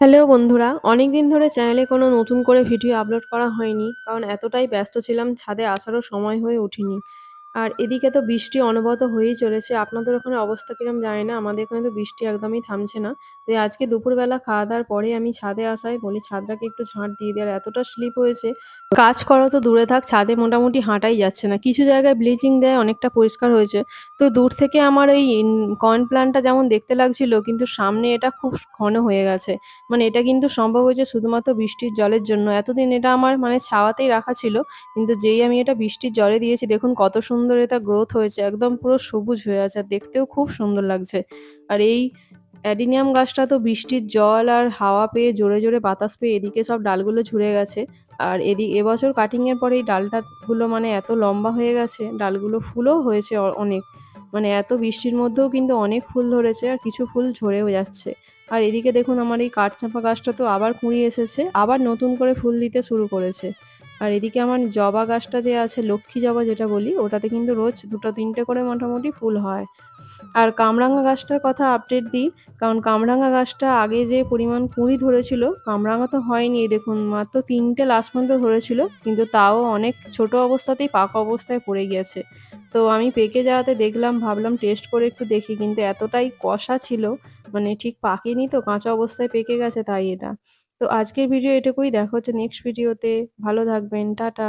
Hello বন্ধুরা, অনেকদিন ধরে চ্যানেলে কোনো নতুন করে ভিডিও আপলোড করা হয়নি। কারণ এতটাই ব্যস্ত ছিলাম ছাদে আসারও সময় হয়ে ওঠেনি। আর এদিকে তো বৃষ্টি অনবরত হয়েই চলেছে। আপনাদের ওখানে অবস্থা কিরকম জানি না। আমাদের এখানে তো বৃষ্টি একদমই থামছে না। তো এই আজকে দুপুরবেলা খাওয়া-দাওয়ার পরে আমি ছাদে আসায় বলি ছাদটাকে একটু ঝাঁট দিয়ে দিই। আর এতটা স্লিপ হয়েছে, কাজ করা তো দূরে থাক, ছাদে মোটামুটি হাঁটাই যাচ্ছে না। কিছু জায়গায় ব্লিচিং দেয়, অনেকটা পরিষ্কার হয়েছে। তো দূর থেকে আমার এই কর্ন প্ল্যান্টটা যেমন দেখতে লাগছিল, কিন্তু সামনে এটা খুব ঘন হয়ে গেছে। মানে এটা কিন্তু সম্ভব হয়েছে শুধুমাত্র বৃষ্টির জলের জন্য। এতদিন এটা আমার মানে ছাওয়াতেই রাখা ছিল। কিন্তু যেই আমি এটা বৃষ্টির জলে দিয়েছি, দেখুন কত সুন্দর এটা গ্রোথ হয়েছে। একদম পুরো সবুজ হয়ে আছে আর দেখতেও খুব সুন্দর লাগছে। আর এই অ্যাডিনিয়াম গাছটা তো বৃষ্টির জল আর হাওয়া পেয়ে, জোরে জোরে বাতাস পেয়ে এদিকে সব ডালগুলো ঝুরে গেছে। আর এবছর কাটিংয়ের পরে এই ডালটাগুলো মানে এত লম্বা হয়ে গেছে, ডালগুলো ফুলও হয়েছে অনেক। মানে এত বৃষ্টির মধ্যেও কিন্তু অনেক ফুল ধরেছে আর কিছু ফুল ঝরেও যাচ্ছে। আর এদিকে দেখুন আমার এই কাঠচাঁপা গাছটা তো আবার কুঁড়ি এসেছে, আবার নতুন করে ফুল দিতে শুরু করেছে। আর এদিকে আমার জবা গাছটা যে আছে, লক্ষ্মী জবা যেটা বলি, ওটাতে কিন্তু রোজ ২টো ৩টে করে মোটামুটি ফুল হয়। আর কামরাঙা গাছটার কথা আপডেট দিই, কারণ কামরাঙা গাছটা আগে যে পরিমাণ কুঁড়ি ধরেছিল, কামরাঙা তো হয়নি। এই দেখুন মাত্র ৩টে লাস্ট পর্যন্ত ধরেছিল, কিন্তু তাও অনেক ছোট অবস্থাতেই পাকা অবস্থায় পড়ে গিয়েছে। তো আমি পেকে যাওয়াতে দেখলাম, ভাবলাম টেস্ট করে একটু দেখি, কিন্তু এতটাই কষা ছিল, মানে ঠিক পাকেনি, তো কাঁচা অবস্থায় পেকে গেছে তাই এটা। তো আজকের ভিডিও এটুকুই, দেখা হচ্ছে নেক্সট ভিডিওতে। ভালো থাকবেন, টাটা।